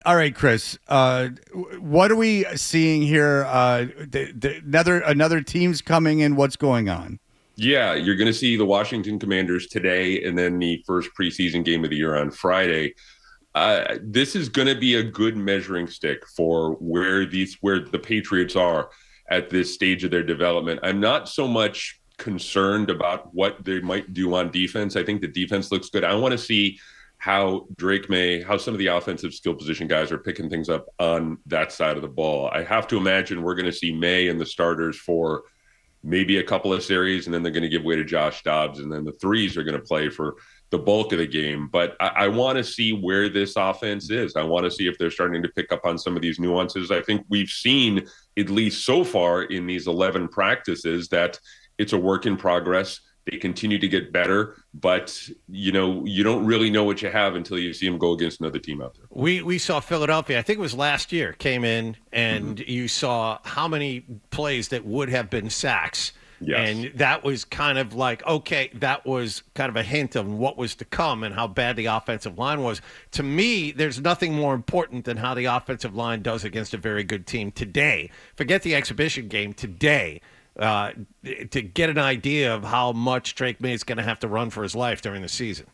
All right, Chris. What are we seeing here? Another team's coming in. What's going on? Yeah, you're going to see the Washington Commanders today and then the first preseason game of the year on Friday. This is going to be a good measuring stick for where the Patriots are at this stage of their development. I'm not so much concerned about what they might do on defense. I think the defense looks good. I want to see how Drake Maye, how some of the offensive skill position guys are picking things up on that side of the ball. I have to imagine we're going to see Maye and the starters for maybe a couple of series, and then they're going to give way to Josh Dobbs, and then the threes are going to play for the bulk of the game. But I want to see where this offense is. I want to see if they're starting to pick up on some of these nuances. I think we've seen, at least so far in these 11 practices, that it's a work in progress. They continue to get better, but you don't really know what you have until you see them go against another team out there. We saw Philadelphia, I think it was last year, came in and Mm-hmm. you saw how many plays that would have been sacks. Yes. And that was kind of like, okay, that was kind of a hint of what was to come and how bad the offensive line was. To me, there's nothing more important than how the offensive line does against a very good team today. Forget the exhibition game today. To get an idea of how much Drake May is going to have to run for his life during the season.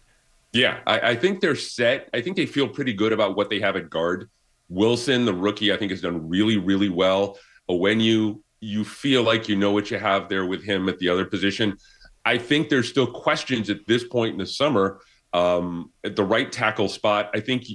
Yeah, I think they're set. I think they feel pretty good about what they have at guard. Wilson, the rookie, I think has done really, really well. When you feel like you know what you have there with him at the other position, I think there's still questions at this point in the summer at the right tackle spot. I think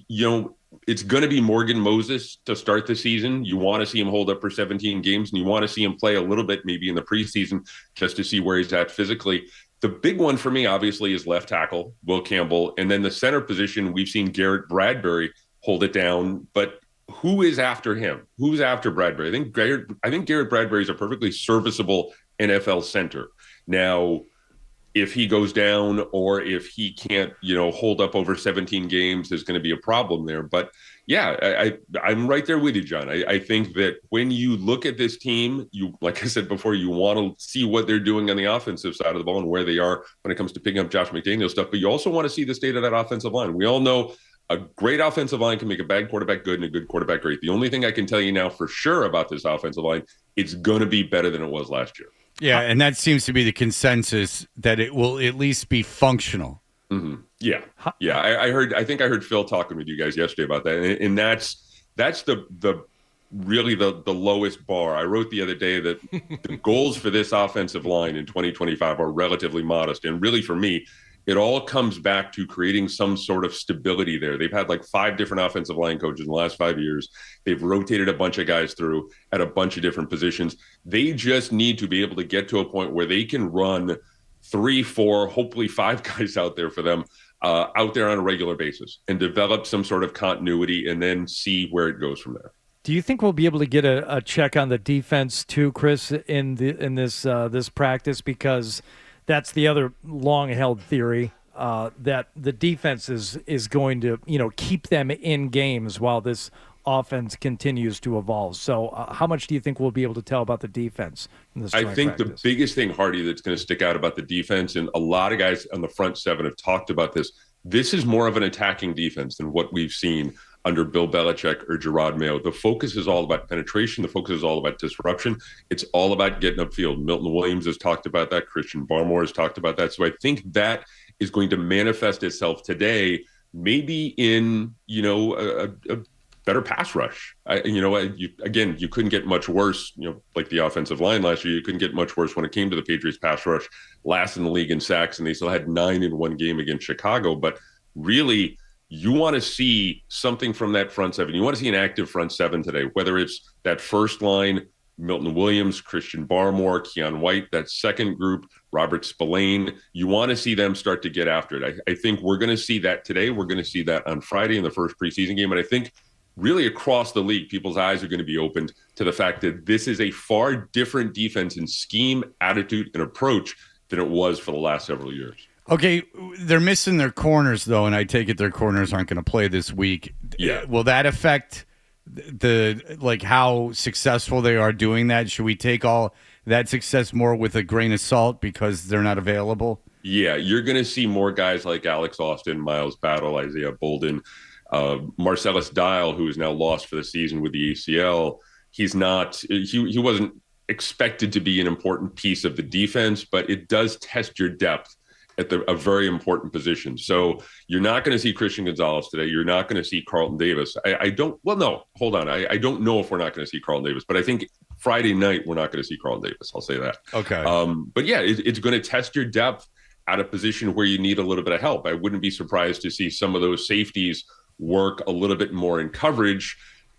it's going to be Morgan Moses to start the season. You want to see him hold up for 17 games, and you want to see him play a little bit maybe in the preseason just to see where he's at physically. The big one for me, obviously, is left tackle, Will Campbell. And then the center position, we've seen Garrett Bradbury hold it down. But who is after him? Who's after Bradbury? I think Garrett Bradbury is a perfectly serviceable NFL center. Now, if he goes down or if he can't, hold up over 17 games, there's going to be a problem there. But yeah, I'm right there with you, John. I think that when you look at this team, like I said before, you want to see what they're doing on the offensive side of the ball and where they are when it comes to picking up Josh McDaniel stuff. But you also want to see the state of that offensive line. We all know a great offensive line can make a bad quarterback good and a good quarterback great. The only thing I can tell you now for sure about this offensive line, it's going to be better than it was last year. Yeah, and that seems to be the consensus that it will at least be functional. Mm-hmm. Yeah, yeah. I think I heard Phil talking with you guys yesterday about that, and that's the really the lowest bar. I wrote the other day that the goals for this offensive line in 2025 are relatively modest, and really for me, it all comes back to creating some sort of stability there. They've had like 5 different offensive line coaches in the last 5 years. They've rotated a bunch of guys through at a bunch of different positions. They just need to be able to get to a point where they can run 3, 4, hopefully 5 guys out there for them out there on a regular basis and develop some sort of continuity and then see where it goes from there. Do you think we'll be able to get a check on the defense too, Chris, in this practice? Because that's the other long-held theory that the defense is going to keep them in games while this offense continues to evolve. So, how much do you think we'll be able to tell about the defense in this I joint think practice? the biggest thing, Hardy, that's going to stick out about the defense, and a lot of guys on the front 7 have talked about this. This is more of an attacking defense than what we've seen under Bill Belichick or Gerard Mayo. The focus is all about penetration. The focus is all about disruption. It's all about getting upfield. Milton Williams has talked about that. Christian Barmore has talked about that. So I think that is going to manifest itself today, maybe in, a better pass rush. You couldn't get much worse, like the offensive line last year. You couldn't get much worse when it came to the Patriots pass rush, last in the league in sacks, and they still had 9 in one game against Chicago. But really, you want to see something from that front 7. You want to see an active front 7 today, whether it's that first line, Milton Williams, Christian Barmore, Keon White, that second group, Robert Spillane. You want to see them start to get after it. I think we're going to see that today. We're going to see that on Friday in the first preseason game. And I think really across the league, people's eyes are going to be opened to the fact that this is a far different defense in scheme, attitude, and approach than it was for the last several years. Okay, they're missing their corners though, and I take it their corners aren't going to play this week. Yeah. Will that affect how successful they are doing that? Should we take all that success more with a grain of salt because they're not available? Yeah, you're going to see more guys like Alex Austin, Miles Battle, Isaiah Bolden, Marcellus Dial, who is now lost for the season with the ACL, he wasn't expected to be an important piece of the defense, but it does test your depth at a very important position. So you're not going to see Christian Gonzalez today. You're not going to see Carlton Davis. I don't, well, no, hold on. I don't know if we're not going to see Carlton Davis, but I think Friday night, we're not going to see Carlton Davis. I'll say that. Okay. But yeah, it's going to test your depth at a position where you need a little bit of help. I wouldn't be surprised to see some of those safeties work a little bit more in coverage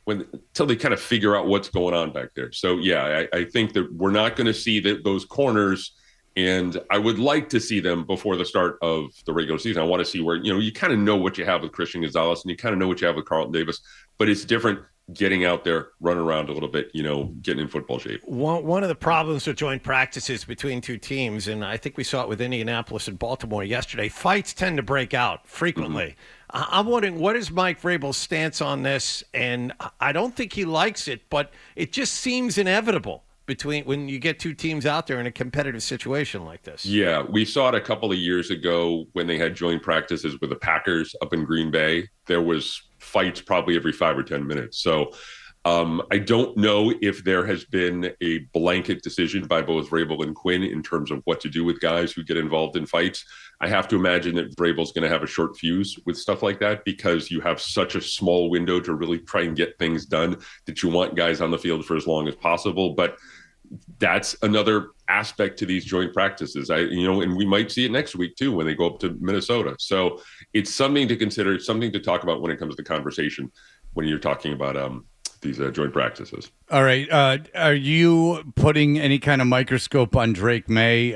until they kind of figure out what's going on back there. So yeah, I think that we're not going to see those corners, and I would like to see them before the start of the regular season. I want to see where, you kind of know what you have with Christian Gonzalez and you kind of know what you have with Carlton Davis, but it's different getting out there, running around a little bit, getting in football shape. One of the problems with joint practices between two teams, and I think we saw it with Indianapolis and Baltimore yesterday, fights tend to break out frequently. I'm wondering, what is Mike Vrabel's stance on this? And I don't think he likes it, but it just seems inevitable when you get two teams out there in a competitive situation like this. Yeah, we saw it a couple of years ago when they had joint practices with the Packers up in Green Bay. There was fights probably every 5 or 10 minutes. So I don't know if there has been a blanket decision by both Vrabel and Quinn in terms of what to do with guys who get involved in fights. I have to imagine that Vrabel's going to have a short fuse with stuff like that because you have such a small window to really try and get things done that you want guys on the field for as long as possible. But that's another aspect to these joint practices. And we might see it next week too when they go up to Minnesota. So it's something to consider, something to talk about when it comes to the conversation when you're talking about these joint practices. All right. Are you putting any kind of microscope on Drake Maye?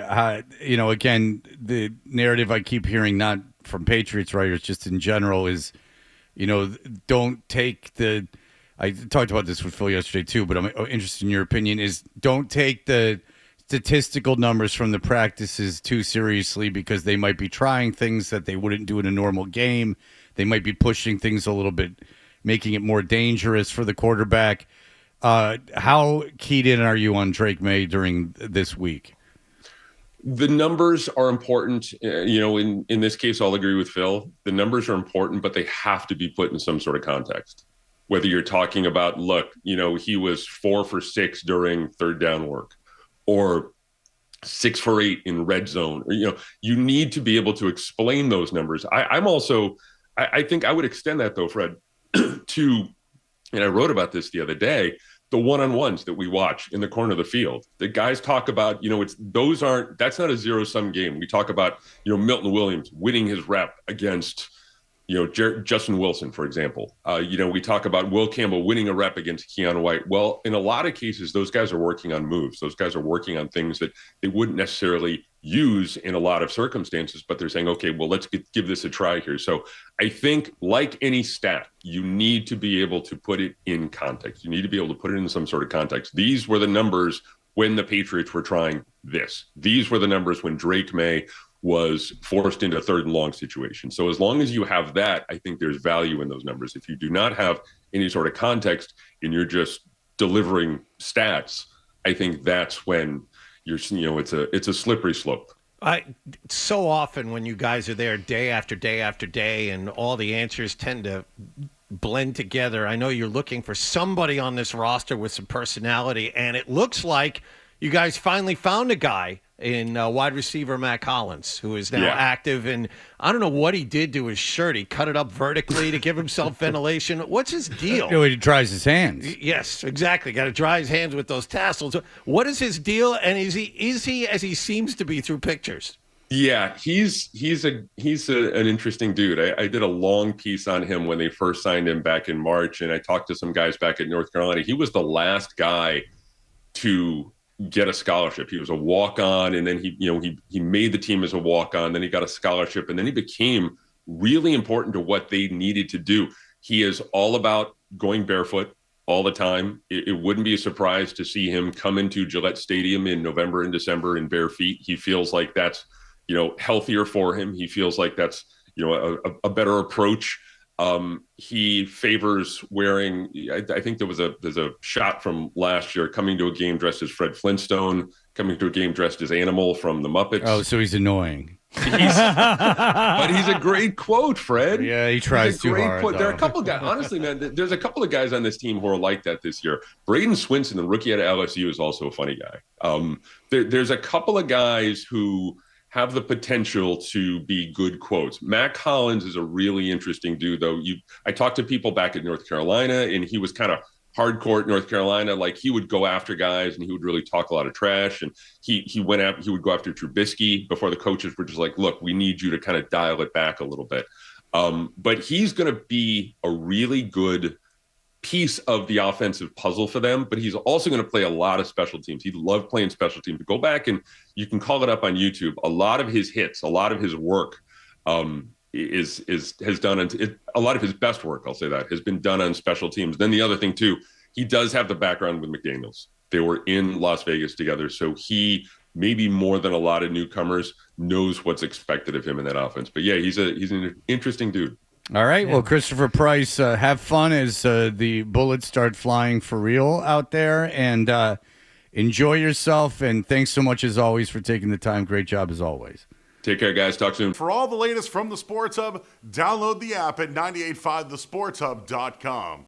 Again, the narrative I keep hearing, not from Patriots writers, just in general, is, don't take the – I talked about this with Phil yesterday too, but I'm interested in your opinion, is don't take the statistical numbers from the practices too seriously because they might be trying things that they wouldn't do in a normal game. They might be pushing things a little bit, making it more dangerous for the quarterback. How keyed in are you on Drake Maye during this week? The numbers are important. In this case, I'll agree with Phil. The numbers are important, but they have to be put in some sort of context. Whether you're talking about, look, he was 4 for 6 during third down work or 6 for 8 in red zone, or, you need to be able to explain those numbers. I think I would extend that though, Fred, to, and I wrote about this the other day, the one-on-ones that we watch in the corner of the field. The guys talk about, that's not a zero-sum game. We talk about, Milton Williams winning his rep against, Justin Wilson, for example. We talk about Will Campbell winning a rep against Keanu White. Well, in a lot of cases, those guys are working on moves. Those guys are working on things that they wouldn't necessarily use in a lot of circumstances, but they're saying, okay, well, let's give this a try here. So I think, like any stat, you need to be able to put it in context. You need to be able to put it in some sort of context. These were the numbers when the Patriots were trying this. These were the numbers when Drake Maye was forced into a third and long situation. So as long as you have that, I think there's value in those numbers. If you do not have any sort of context and you're just delivering stats, I think that's when it's a slippery slope. So often when you guys are there day after day after day and all the answers tend to blend together, I know you're looking for somebody on this roster with some personality, and it looks like you guys finally found a guy in wide receiver Matt Collins, who is now active. And I don't know what he did to his shirt. He cut it up vertically to give himself ventilation. What's his deal? He dries his hands. Yes, exactly. Got to dry his hands with those tassels. What is his deal? And is he as he seems to be through pictures? Yeah, he's an interesting dude. I did a long piece on him when they first signed him back in March, and I talked to some guys back at North Carolina. He was the last guy to get a scholarship. He was a walk-on, and then he made the team as a walk-on. Then he got a scholarship, and then he became really important to what they needed to do. He is all about going barefoot all the time. It wouldn't be a surprise to see him come into Gillette Stadium in November and December in bare feet. He feels like that's healthier for him. He feels like that's a better approach. He favors wearing, I think there's a shot from last year, coming to a game dressed as Fred Flintstone, coming to a game dressed as Animal from the Muppets. Oh, so he's annoying. But he's a great quote, Fred. Yeah, he tries He's a too great hard. quote. There are a though. couple of guys, honestly, man, there's a couple of guys on this team who are like that this year. Braden Swinson, the rookie out of LSU, is also a funny guy. There's a couple of guys who have the potential to be good quotes. Matt Collins is a really interesting dude, though. I talked to people back at North Carolina, and he was kind of hardcore at North Carolina. Like, he would go after guys and he would really talk a lot of trash. And he would go after Trubisky before the coaches were just like, look, we need you to kind of dial it back a little bit. But he's going to be a really good piece of the offensive puzzle for them, but he's also going to play a lot of special teams. He loved playing special teams. Go back and you can call it up on YouTube. A lot of his hits, a lot of his work has done a lot of his best work, I'll say that, has been done on special teams. Then the other thing too, he does have the background with McDaniels. They were in Las Vegas together, so he, maybe more than a lot of newcomers, knows what's expected of him in that offense. But yeah, he's an interesting dude. All right. Well, Christopher Price, have fun as the bullets start flying for real out there, and enjoy yourself. And thanks so much, as always, for taking the time. Great job, as always. Take care, guys. Talk soon. For all the latest from the Sports Hub, download the app at 985thesportshub.com.